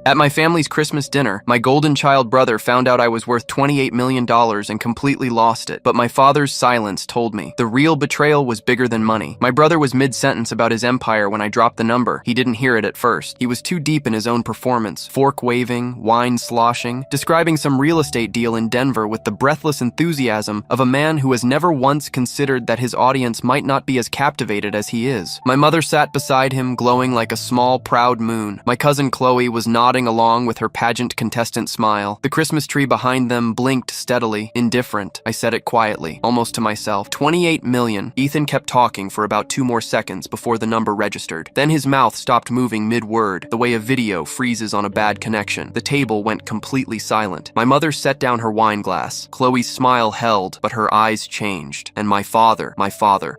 At my family's Christmas dinner, my golden child brother found out I was worth $28 million and completely lost it. But my father's silence told me the real betrayal was bigger than money. My brother was mid-sentence about his empire when I dropped the number. He didn't hear it at first. He was too deep in his own performance, fork waving, wine sloshing, describing some real estate deal in Denver with the breathless enthusiasm of a man who has never once considered that his audience might not be as captivated as he is. My mother sat beside him, glowing like a small, proud moon. My cousin Chloe was nodding along with her pageant contestant smile. The Christmas tree behind them blinked steadily, indifferent. I said it quietly, almost to myself. 28 million. Ethan kept talking for about 2 more seconds before the number registered. Then his mouth stopped moving mid-word, the way a video freezes on a bad connection. The table went completely silent. My mother set down her wine glass. Chloe's smile held, but her eyes changed. And my father,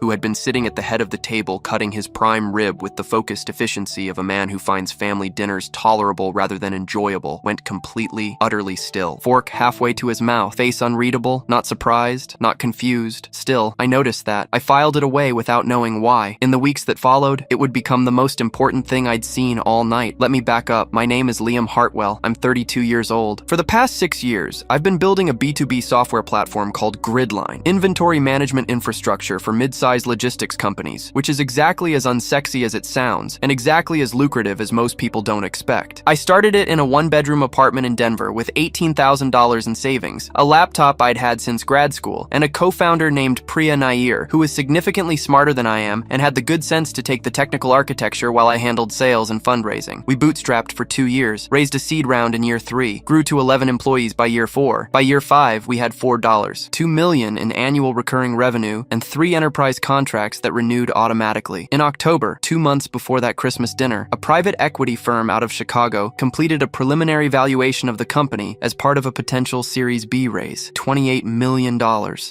who had been sitting at the head of the table cutting his prime rib with the focused efficiency of a man who finds family dinners tolerable rather than enjoyable, went completely, utterly still. Fork halfway to his mouth, face unreadable, not surprised, not confused. Still, I noticed that. I filed it away without knowing why. In the weeks that followed, it would become the most important thing I'd seen all night. Let me back up. My name is Liam Hartwell. I'm 32 years old. For the past 6 years, I've been building a B2B software platform called Gridline, inventory management infrastructure for mid-sized logistics companies, which is exactly as unsexy as it sounds, and exactly as lucrative as most people don't expect. I started it in a 1-bedroom apartment in Denver with $18,000 in savings, a laptop I'd had since grad school, and a co-founder named Priya Nair, who was significantly smarter than I am and had the good sense to take the technical architecture while I handled sales and fundraising. We bootstrapped for 2 years, raised a seed round in year 3, grew to 11 employees by year 4. By year 5, we had $2 million in annual recurring revenue and 3 enterprise contracts that renewed automatically. In October, 2 months before that Christmas dinner, a private equity firm out of Chicago completed a preliminary valuation of the company as part of a potential Series B raise, $28 million.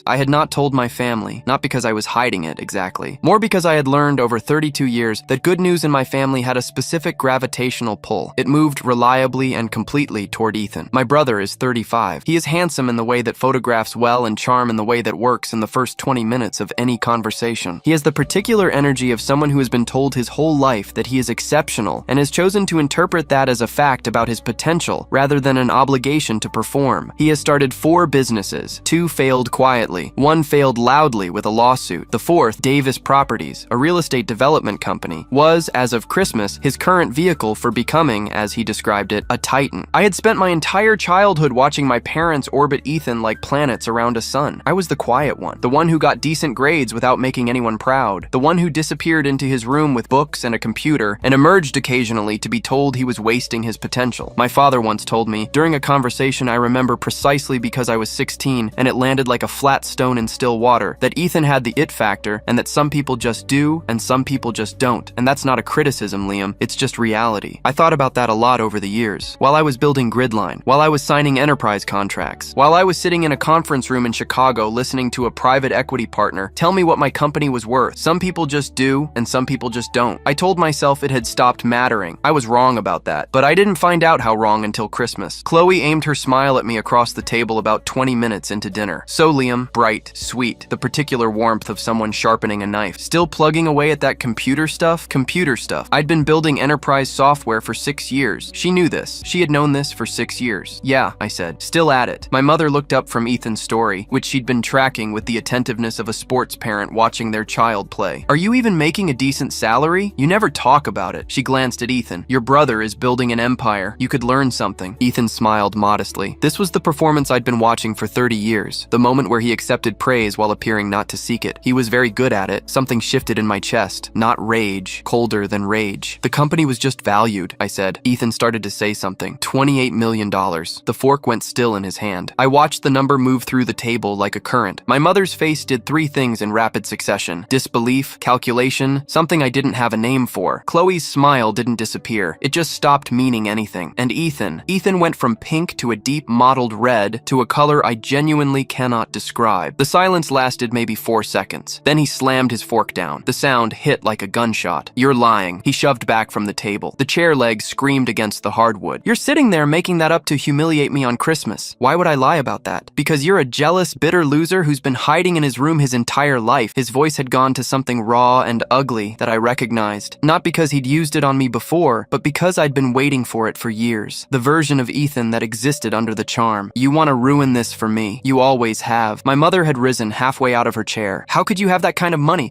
I had not told my family, not because I was hiding it exactly, more because I had learned over 32 years that good news in my family had a specific gravitational pull. It moved reliably and completely toward Ethan. My brother is 35. He is handsome in the way that photographs well and charm in the way that works in the first 20 minutes of any conversation. He has the particular energy of someone who has been told his whole life that he is exceptional and has chosen to interpret that as a fact about his potential rather than an obligation to perform. He has started 4 businesses. 2 failed quietly. 1 failed loudly with a lawsuit. The 4th, Davis Properties, a real estate development company, was, as of Christmas, his current vehicle for becoming, as he described it, a titan. I had spent my entire childhood watching my parents orbit Ethan like planets around a sun. I was the quiet one, the one who got decent grades without making anyone proud, the one who disappeared into his room with books and a computer and emerged occasionally to be told he was wasting his potential. My father once told me, during a conversation I remember precisely because I was 16 and it landed like a flat stone in still water, that Ethan had the it factor and that some people just do and some people just don't. And that's not a criticism, Liam, it's just reality. I thought about that a lot over the years. While I was building Gridline, while I was signing enterprise contracts, while I was sitting in a conference room in Chicago listening to a private equity partner tell me what my company was worth. Some people just do and some people just don't. I told myself it had stopped mattering. I was wrong about that, but I didn't find out how wrong until Christmas. Chloe aimed her smile at me across the table about 20 minutes into dinner. So Liam, bright, sweet, the particular warmth of someone sharpening a knife. Still plugging away at that computer stuff? Computer stuff. I'd been building enterprise software for 6 years. She knew this. She had known this for 6 years. Yeah, I said. Still at it. My mother looked up from Ethan's story, which she'd been tracking with the attentiveness of a sports parent watching their child play. Are you even making a decent salary? You never talk about it. She glanced at Ethan. Your brother is building an empire. You could learn something. Ethan smiled modestly. This was the performance I'd been watching for 30 years. The moment where he accepted praise while appearing not to seek it. He was very good at it. Something shifted in my chest. Not rage. Colder than rage. The company was just valued, I said. Ethan started to say something. $28 million. The fork went still in his hand. I watched the number move through the table like a current. My mother's face did 3 things in rapid succession. Disbelief, calculation, something I didn't have a name for. Chloe's smile didn't disappear. It just stopped meaning anything. And Ethan went from pink to a deep mottled red to a color I genuinely cannot describe. The silence lasted maybe 4 seconds. Then he slammed his fork down. The sound hit like a gunshot. You're lying. He shoved back from the table. The chair legs screamed against the hardwood. You're sitting there making that up to humiliate me on Christmas. Why would I lie about that? Because you're a jealous, bitter loser who's been hiding in his room his entire life. His voice had gone to something raw and ugly that I recognized. Not because he'd used it on me before, but because I'd been waiting waiting for it for years. The version of Ethan that existed under the charm. You want to ruin this for me. You always have. My mother had risen halfway out of her chair. How could you have that kind of money?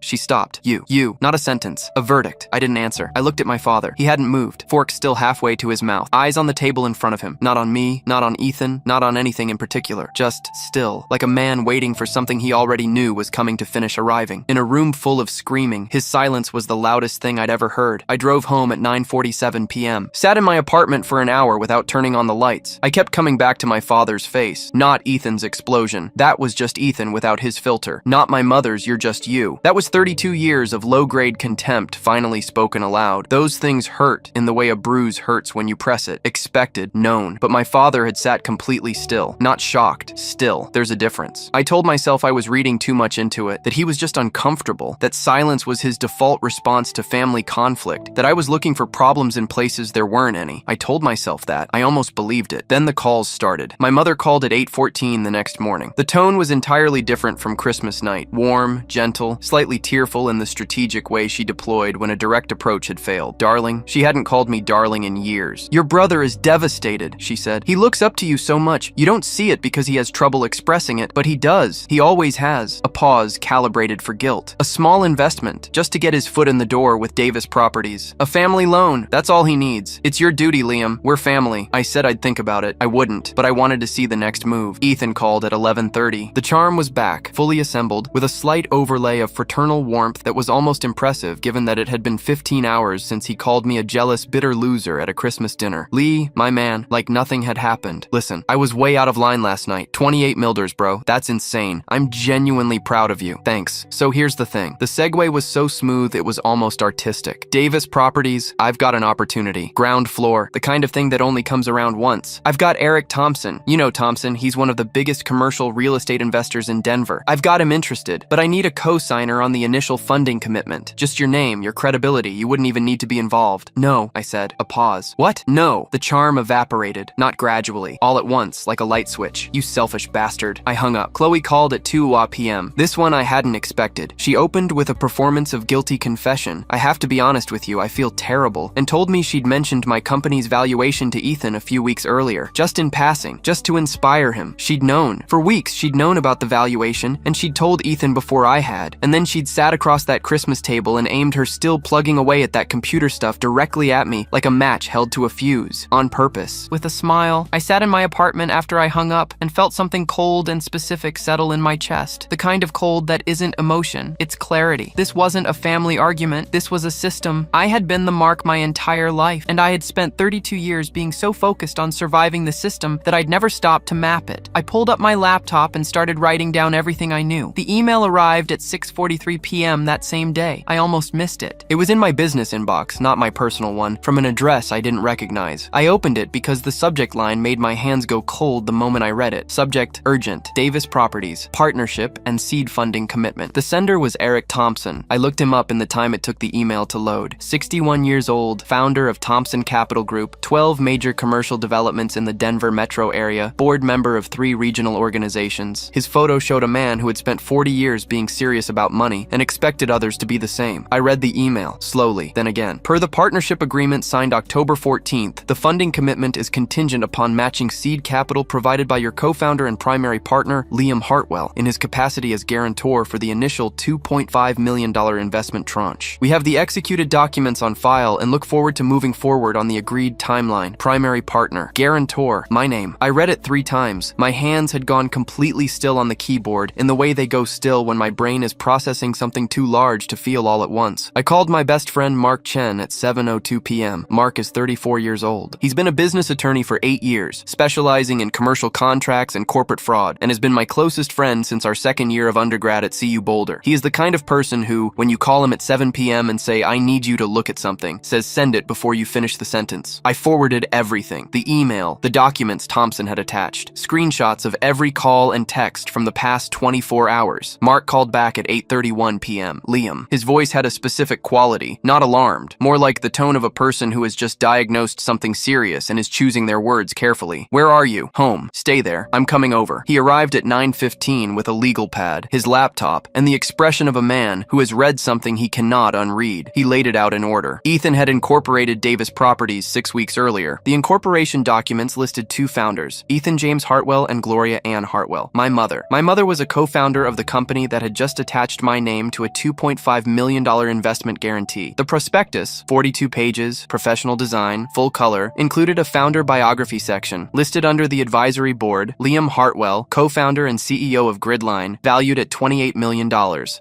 She stopped. You. Not a sentence. A verdict. I didn't answer. I looked at my father. He hadn't moved. Fork still halfway to his mouth. Eyes on the table in front of him. Not on me, not on Ethan, not on anything in particular. Just still. Like a man waiting for something he already knew was coming to finish arriving. In a room full of screaming, his silence was the loudest thing I'd ever heard. I drove home at 9:47 p.m. Sat in my apartment for an hour without turning on the lights. I kept coming back to my father's face. Not Ethan's explosion. That was just Ethan without his filter. Not my mother's "you're just you." That was 32 years of low-grade contempt finally spoken aloud. Those things hurt in the way a bruise hurts when you press it. Expected, known. But my father had sat completely still. Not shocked. Still. There's a difference. I told myself I was reading too much into it, that he was just uncomfortable, that silence was his default response to family conflict, that I was looking for problems in places there weren't any. I told myself that. I almost believed it. Then the calls started. My mother called at 8:14 the next morning. The tone was entirely different from Christmas night. Warm, gentle, slightly tearful in the strategic way she deployed when a direct approach had failed. Darling. She hadn't called me darling in years. Your brother is devastated, she said. He looks up to you so much. You don't see it because he has trouble expressing it, but he does. He always has. A pause calibrated for guilt. A small investment, just to get his foot in the door with Davis Properties. A family loan. That's all he needs. It's your duty, Liam. We're family. I said I'd think about it. I wouldn't, but I wanted to see the next move. Ethan called at 11:30. The charm was back, fully assembled, with a slight overlay of fraternal warmth that was almost impressive given that it had been 15 hours since he called me a jealous, bitter loser at a Christmas dinner. Lee, my man, like nothing had happened. Listen, I was way out of line last night. 28 Milders, bro. That's insane. I'm genuinely proud of you. Thanks. So here's the thing. The segue was so smooth it was almost artistic. Davis Properties, I've got an opportunity. Ground floor, the kind of thing that only comes around once. I've got Eric Thompson. You know Thompson, he's one of the biggest commercial real estate investors in Denver. I've got him interested, but I need a co-signer on the initial funding commitment. Just your name, your credibility, you wouldn't even need to be involved. No, I said. A pause. What? No. The charm evaporated, not gradually, all at once, like a light switch. You selfish bastard. I hung up. Chloe called at 2 p.m. This one I hadn't expected. She opened with a performance of guilty confession. I have to be honest with you, I feel terrible, and told me she'd mentioned my company's valuation to Ethan a few weeks earlier, just in passing, just to inspire him. She'd known. For weeks, she'd known about the valuation, and she'd told Ethan before I had, and then she'd sat across that Christmas table and aimed her still plugging away at that computer stuff directly at me like a match held to a fuse, on purpose. With a smile, I sat in my apartment after I hung up and felt something cold and specific settle in my chest. The kind of cold that isn't emotion, it's clarity. This wasn't a family argument, this was a system. I had been the mark my entire life, and I had spent 32 years being so focused on surviving the system that I'd never stopped to map it. I pulled up my laptop and started writing down everything I knew. The email arrived at 6:43 p.m. that same day. I almost missed it. It was in my business inbox, not my personal one, from an address I didn't recognize. I opened it because the subject line made my hands go cold the moment I read it. Subject, urgent, Davis Properties, partnership, and seed funding commitment. The sender was Eric Thompson. I looked him up in the time it took the email to load. 61 years old, founder of Thompson Capital Group, 12 major commercial developments in the Denver metro area, board member of 3 regional organizations. His photo showed a man who had spent 40 years being serious about money and expected others to be the same. I read the email, slowly, then again. Per the partnership agreement signed October 14th, the funding commitment is contingent upon matching seed capital provided by your co-founder and primary partner, Liam Hartwell, in his capacity as guarantor for the initial $2.5 million investment tranche. We have the executed documents on file and look forward to moving forward on the agreed timeline. Primary partner, guarantor, my name. I read it 3 times. My hands had gone completely still on the keyboard, in the way they go still when my brain is processing something too large to feel all at once. I called my best friend Mark Chen at 7:02 p.m. Mark is 34 years old. He's been a business attorney for 8 years, specializing in commercial contracts and corporate fraud, and has been my closest friend since our second year of undergrad at CU Boulder. He is the kind of person who, when you call him at 7 p.m. and say, "I need you to look at something," says send it before you finish the sentence. I forwarded everything. The email, the documents Thompson had attached, screenshots of every call and text from the past 24 hours. Mark called back at 8:31 p.m. Liam. His voice had a specific quality, not alarmed, more like the tone of a person who has just diagnosed something serious and is choosing their words carefully. Where are you? Home. Stay there. I'm coming over. He arrived at 9:15 with a legal pad, his laptop, and the expression of a man who has read something he cannot unread. He laid it out in order. Ethan had incorporated Davis Properties 6 weeks earlier. The incorporation documents listed 2 founders, Ethan James Hartwell and Gloria Ann Hartwell. My mother. My mother was a co-founder of the company that had just attached my name to a $2.5 million investment guarantee. The prospectus, 42 pages, professional design, full color, included a founder biography section. Listed under the advisory board, Liam Hartwell, co-founder and CEO of Gridline, valued at $28 million,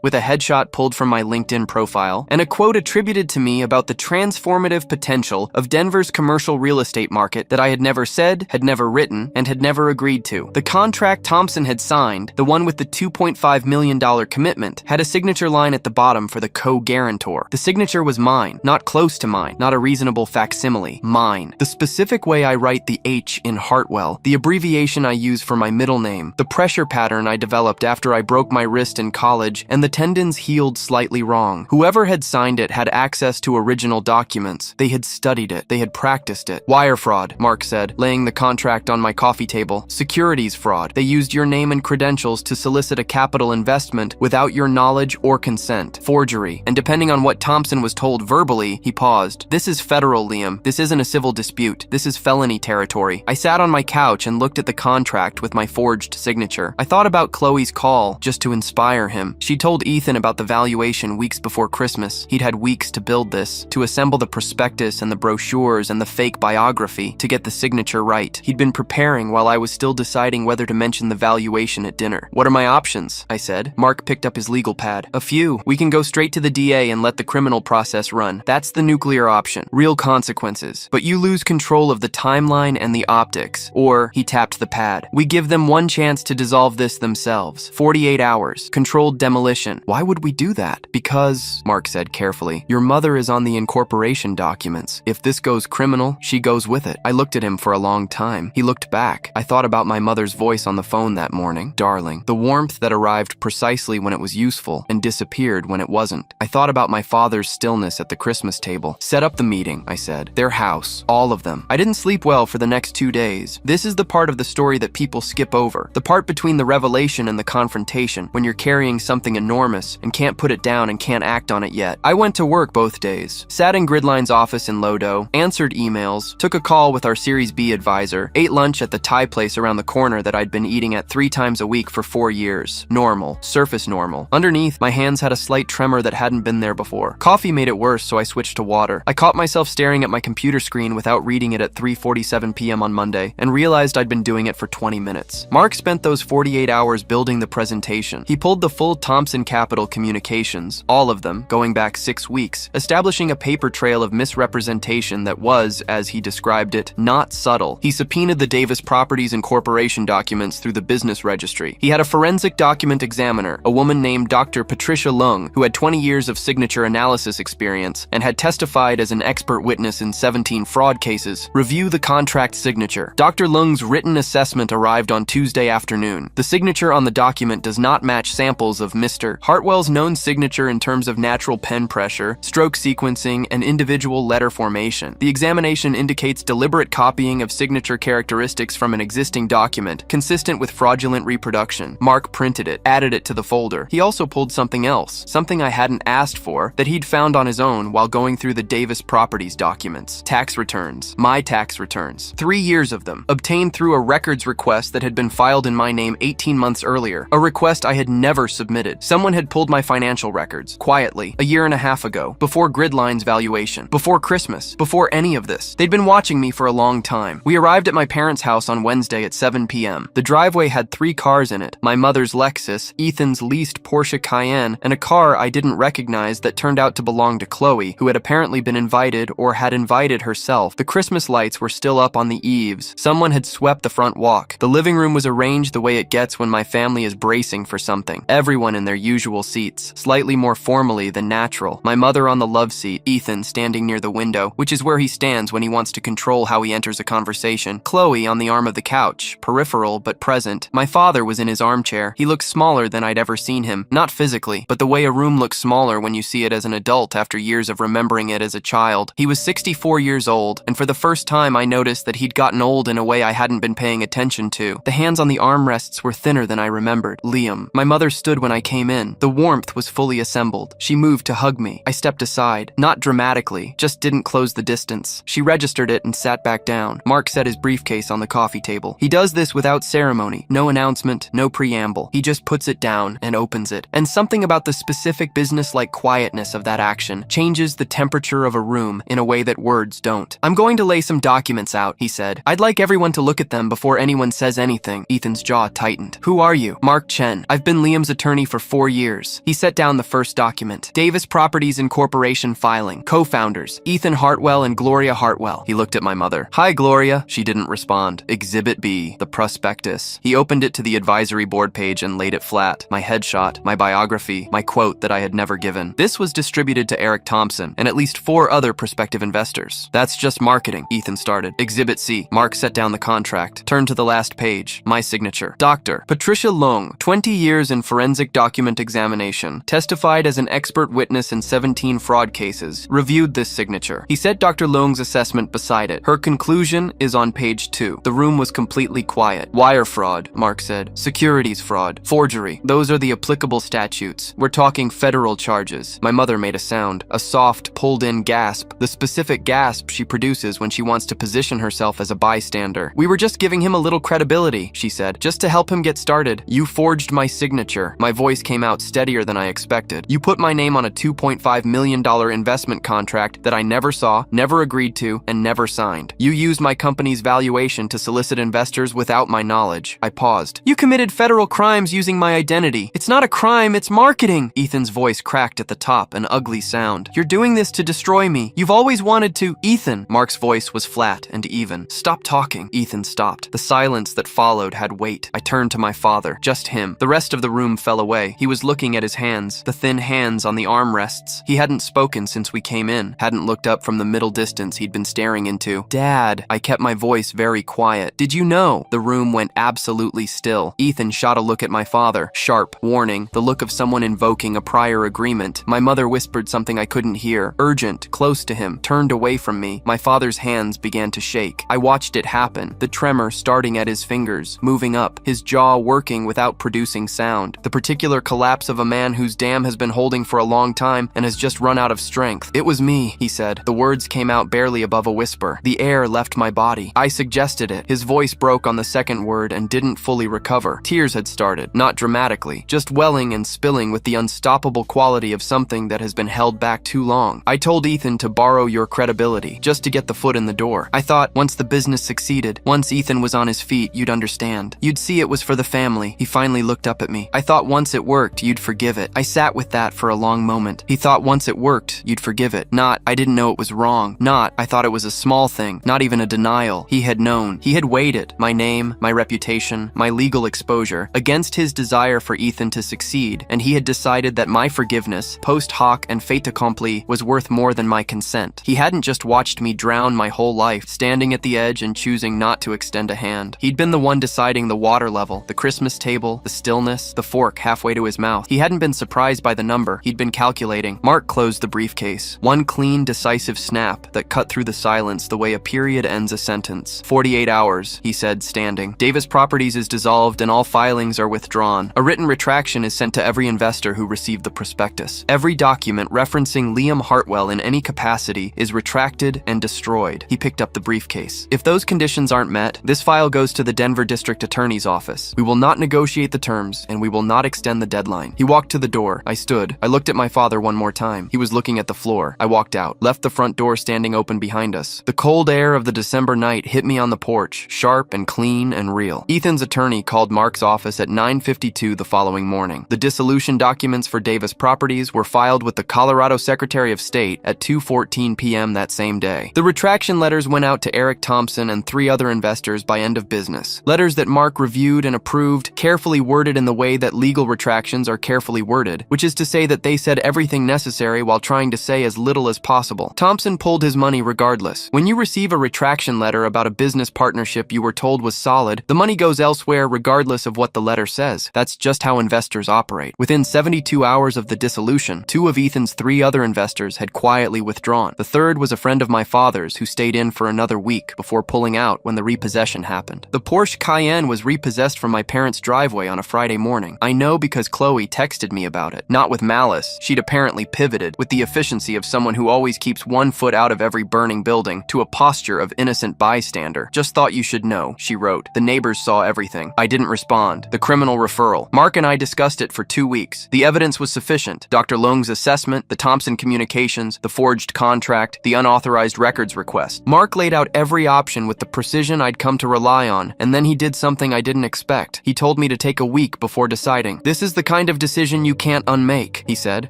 with a headshot pulled from my LinkedIn profile, and a quote attributed to me about the transformative potential of Denver's commercial real estate market that I had never said, had never written, and had never agreed to. The contract Thompson had signed, the one with the $2.5 million commitment, had a signature line at the bottom for the co-guarantor. The signature was mine, not close to mine, not a reasonable facsimile, mine. The specific way I write the H in Hartwell, the abbreviation I use for my middle name, the pressure pattern I developed after I broke my wrist in college, and the tendons healed slightly wrong. Whoever had signed it had access to original documents. They had studied it. They had practiced it. Wire fraud, Mark said, laying the contract on my coffee table. Securities fraud. They used your name and credentials to solicit a capital investment without your knowledge or consent. Forgery. And depending on what Thompson was told verbally, he paused. This is federal, Liam. This isn't a civil dispute. This is felony territory. I sat on my couch and looked at the contract with my forged signature. I thought about Chloe's call, just to inspire him. She told Ethan about the valuation weeks before Christmas. He'd had weeks to build this, to assemble the prospectus and the brochures and the fake biography, to get the signature right. He'd been preparing while I was still deciding whether to mention the valuation at dinner. What are my options? I said. Mark picked up his legal pad. A few. We can go straight to the DA and let the criminal process run. That's the nuclear option. Real consequences. But you lose control of the timeline and the optics. Or, he tapped the pad. We give them one chance to dissolve this themselves. 48 hours. Controlled demolition. Why would we do that? Because, Mark said carefully, your mother is on the incorporation documents. If this goes criminal, she goes with it. I looked at him for a long time. He looked back. I thought about my mother's voice on the phone that morning. Darling. The warmth that arrived precisely when it was useful and disappeared when it wasn't. I thought about my father's stillness at the Christmas table. Set up the meeting, I said. Their house. All of them. I didn't sleep well for the next 2 days. This is the part of the story that people skip over. The part between the revelation and the confrontation, when you're carrying something enormous and can't put it down and can't act on it yet. I went to work both days. Sat in Gridline's office in Lodo, answered emails, took a call with our Series B advisor, ate lunch at the Thai place around the corner that I'd been eating at 3 times a week for 4 years. Normal. Surface normal. Underneath, my hands had a slight tremor that hadn't been there before. Coffee made it worse, so I switched to water. I caught myself staring at my computer screen without reading it at 3:47 p.m. on Monday, and realized I'd been doing it for 20 minutes. Mark spent those 48 hours building the presentation. He pulled the full Thompson Capital communications, all of them, going back 6 weeks, establishing a paper trail of misrepresentation that was, as he described it, not subtle. He subpoenaed the Davis Properties Incorporation documents through the business registry. He had a forensic document examiner, a woman named Dr. Patricia Lung, who had 20 years of signature analysis experience and had testified as an expert witness in 17 fraud cases, review the contract signature. Dr. Lung's written assessment arrived on Tuesday afternoon. The signature on the document does not match samples of Mr. Hartwell's known signature in terms of natural pen pressure, stroke sequencing, and individual letter formation. The examination indicates deliberate copying of signature characteristics from an existing document, consistent with fraudulent reproduction. Mark printed it, added it to the folder. He also pulled something else, something I hadn't asked for, that he'd found on his own while going through the Davis Properties documents. Tax returns. My tax returns. 3 years of them, obtained through a records request that had been filed in my name 18 months earlier, a request I had never submitted. Someone had pulled my financial records, quietly, a year and a half ago, before Gridline's valuation, before Christmas, before any of this. They'd been watching me for a long time. We arrived at my parents' house on Wednesday at 7 p.m. The driveway had 3 cars in it, my mother's Lexus, Ethan's leased Porsche Cayenne, and a car I didn't recognize that turned out to belong to Chloe, who had apparently been invited or had invited herself. The Christmas lights were still up on the eaves. Someone had swept the front walk. The living room was arranged the way it gets when my family is bracing for something. Everyone in their usual seats, slightly more formally than natural. My mother on the love seat, Ethan standing near the window, which is where he stands when he wants to control how he enters a conversation. Chloe on the arm of the couch, peripheral but present. My father was in his armchair. He looked smaller than I'd ever seen him. Not physically, but the way a room looks smaller when you see it as an adult after years of remembering it as a child. He was 64 years old, and for the first time I noticed that he'd gotten old in a way I hadn't been paying attention to. The hands on the armrests were thinner than I remembered. Liam. My mother stood when I came in. The warmth was fully assembled. She moved to hug me. I stepped aside. Not dramatically, just didn't didn't close the distance. She registered it and sat back down. Mark set his briefcase on the coffee table. He does this without ceremony, no announcement, no preamble. He just puts it down and opens it. And something about the specific business-like quietness of that action changes the temperature of a room in a way that words don't. "I'm going to lay some documents out," he said. "I'd like everyone to look at them before anyone says anything." Ethan's jaw tightened. "Who are you?" "Mark Chen. I've been Liam's attorney for 4 years. He set down the first document. Davis Properties Incorporation filing. Co-founders, Ethan Hartwell and Gloria Hartwell. He looked at my mother. "Hi, Gloria." She didn't respond. Exhibit B, the prospectus. He opened it to the advisory board page and laid it flat. My headshot, my biography, my quote that I had never given. This was distributed to Eric Thompson and at least 4 other prospective investors. "That's just marketing," Ethan started. Exhibit C. Mark set down the contract. Turned to the last page. My signature. Dr. Patricia Leung, 20 years in forensic document examination, testified as an expert witness in 17 fraud cases, reviewed this signature. He set Dr. Leung's assessment beside it. Her conclusion is on page 2. The room was completely quiet. "Wire fraud," Mark said. "Securities fraud. Forgery. Those are the applicable statutes. We're talking federal charges." My mother made a sound, a soft, pulled-in gasp, the specific gasp she produces when she wants to position herself as a bystander. "We were just giving him a little credibility," she said, "just to help him get started. You forged my signature." My voice came out steadier than I expected. "You put my name on a $2.5 million investment contract that I never saw, never agreed to, and never signed. You used my company's valuation to solicit investors without my knowledge." I paused. "You committed federal crimes using my identity. It's not a crime, it's marketing." Ethan's voice cracked at the top, an ugly sound. "You're doing this to destroy me. You've always wanted to." "Ethan." Mark's voice was flat and even. "Stop talking." Ethan stopped. The silence that followed had weight. I turned to my father. Just him. The rest of the room fell away. He was looking at his hands, the thin hands on the armrests. He hadn't spoken since we came in, hadn't looked up from the middle distance he'd been staring into. "Dad." I kept my voice very quiet. "Did you know?" The room went absolutely still. Ethan shot a look at my father. Sharp, warning, the look of someone invoking a prior agreement. My mother whispered something I couldn't hear. Urgent, close to him, turned away from me. My father's hands began to shake. I watched it happen, the tremor starting at his fingers, moving up, his jaw working without producing sound. The particular collapse of a man whose dam has been holding for a long time and has just run out of strength. "It was me," he said. The words came out barely above a whisper. The air left my body. I suggested it. His voice broke on the second word and didn't fully recover. Tears had started, not dramatically, just welling and spilling with the unstoppable quality of something that has been held back too long. "I told Ethan to borrow your credibility, just to get the foot in the door. I thought once the business succeeded, once Ethan was on his feet, you'd understand. You'd see it was for the family." He finally looked up at me. "I thought once it worked, you'd forgive it." I sat with that for a long moment. He thought once it worked, you'd forgive it. Not, I didn't know it was wrong. Not, I thought it was a small thing. Not even a denial. He had known. He had weighed it. My name, my reputation, my legal exposure, against his desire for Ethan to succeed, and he had decided that my forgiveness, post hoc and fait accompli, was worth more than my consent. He hadn't just watched me drown my whole life, standing at the edge and choosing not to extend a hand. He'd been the one deciding the water level, the Christmas table, the stillness, the fork halfway to his mouth. He hadn't been surprised by the number. He'd been calculating. Mark closed the briefcase. One clean, decisive snap that cut through the silence the way a period ends a sentence. 48 hours, he said, standing. Davis Properties is dissolved and all filings are withdrawn. A written retraction is sent to every investor who received the prospectus. Every document referencing Liam Hartwell in any capacity is retracted and destroyed. He picked up the briefcase. If those conditions aren't met, this file goes to the Denver District Attorney's office. We will not negotiate the terms, and we will not extend the deadline. He walked to the door. I stood. I looked at my father one more time. He was looking at the floor. I walked out, left the front door standing open behind us. The cold air of the December night hit me on the porch, sharp and clean and real. Ethan's attorney called Mark's office at 9:52 the following morning. The dissolution documents for Davis Properties were filed with the Colorado Secretary of State at 2:14 p.m. that same day. The retraction letters went out to Eric Thompson and 3 other investors by end of business. Letters that Mark reviewed and approved, carefully worded in the way that legal retractions are carefully worded, which is to say that they said everything necessary while trying to say as little as possible. Thompson pulled his money regardless. When you receive a retraction letter about a business partnership you were told was solid, the money goes elsewhere regardless of what the letter says. That's just how investors operate. Within 72 hours of the dissolution, 2 of Ethan's 3 other investors had quietly withdrawn. The third was a friend of my father's who stayed in for another week before pulling out when the repossession happened. The Porsche Cayenne was repossessed from my parents' driveway on a Friday morning. I know because Chloe texted me about it. Not with malice. She'd apparently pivoted with the efficiency of someone who always keeps keeps 1 foot out of every burning building, to a posture of innocent bystander. Just thought you should know, she wrote. The neighbors saw everything. I didn't respond. The criminal referral. Mark and I discussed it for 2 weeks. The evidence was sufficient. Dr. Leung's assessment, the Thompson communications, the forged contract, the unauthorized records request. Mark laid out every option with the precision I'd come to rely on, and then he did something I didn't expect. He told me to take a week before deciding. This is the kind of decision you can't unmake, he said.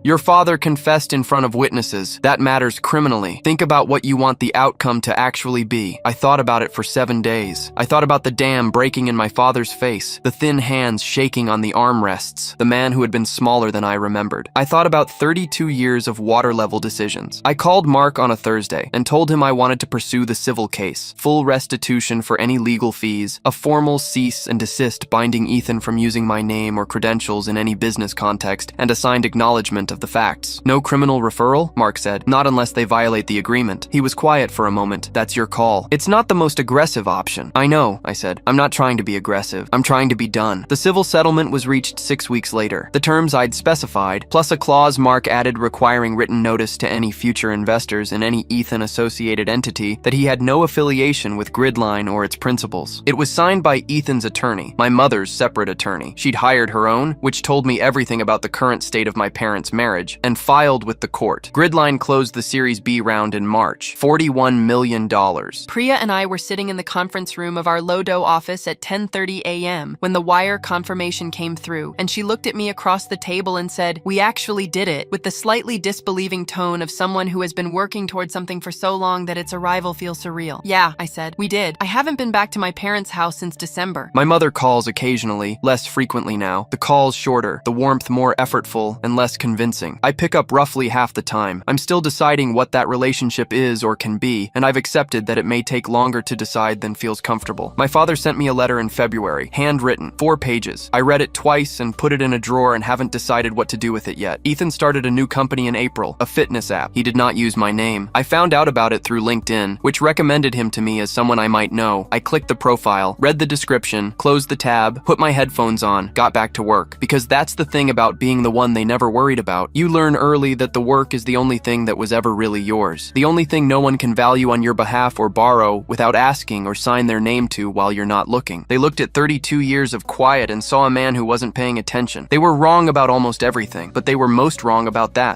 Your father confessed in front of witnesses. That matters criminally. Think about what you want the outcome to actually be. I thought about it for 7 days. I thought about the dam breaking in my father's face, the thin hands shaking on the armrests, the man who had been smaller than I remembered. I thought about 32 years of water-level decisions. I called Mark on a Thursday and told him I wanted to pursue the civil case, full restitution for any legal fees, a formal cease and desist binding Ethan from using my name or credentials in any business context, and a signed acknowledgement of the facts. No criminal referral? Mark said. Not unless they violate the agreement. He was quiet for a moment. That's your call. It's not the most aggressive option. I know, I said. I'm not trying to be aggressive. I'm trying to be done. The civil settlement was reached 6 weeks later. The terms I'd specified, plus a clause Mark added requiring written notice to any future investors in any Ethan-associated entity that he had no affiliation with Gridline or its principals. It was signed by Ethan's attorney, my mother's separate attorney. She'd hired her own, which told me everything about the current state of my parents' marriage, and filed with the court. Gridline closed the Series B round in March. $41 million. Priya and I were sitting in the conference room of our Lodo office at 10:30 a.m. when the wire confirmation came through, and she looked at me across the table and said, "We actually did it," with the slightly disbelieving tone of someone who has been working towards something for so long that its arrival feels surreal. "Yeah," I said, "we did. I haven't been back to my parents' house since December." My mother calls occasionally, less frequently now. The calls shorter, the warmth more effortful and less convincing. I pick up roughly half the time. I'm still deciding what that relationship is or can be, and I've accepted that it may take longer to decide than feels comfortable. My father sent me a letter in February, handwritten, 4 pages. I read it twice and put it in a drawer and haven't decided what to do with it yet. Ethan started a new company in April, a fitness app. He did not use my name. I found out about it through LinkedIn, which recommended him to me as someone I might know. I clicked the profile, read the description, closed the tab, put my headphones on, got back to work. Because that's the thing about being the one they never worried about. You learn early that the work is the only thing that was ever really yours. The only thing no one can value on your behalf or borrow without asking or sign their name to while you're not looking. They looked at 32 years of quiet and saw a man who wasn't paying attention. They were wrong about almost everything, but they were most wrong about that.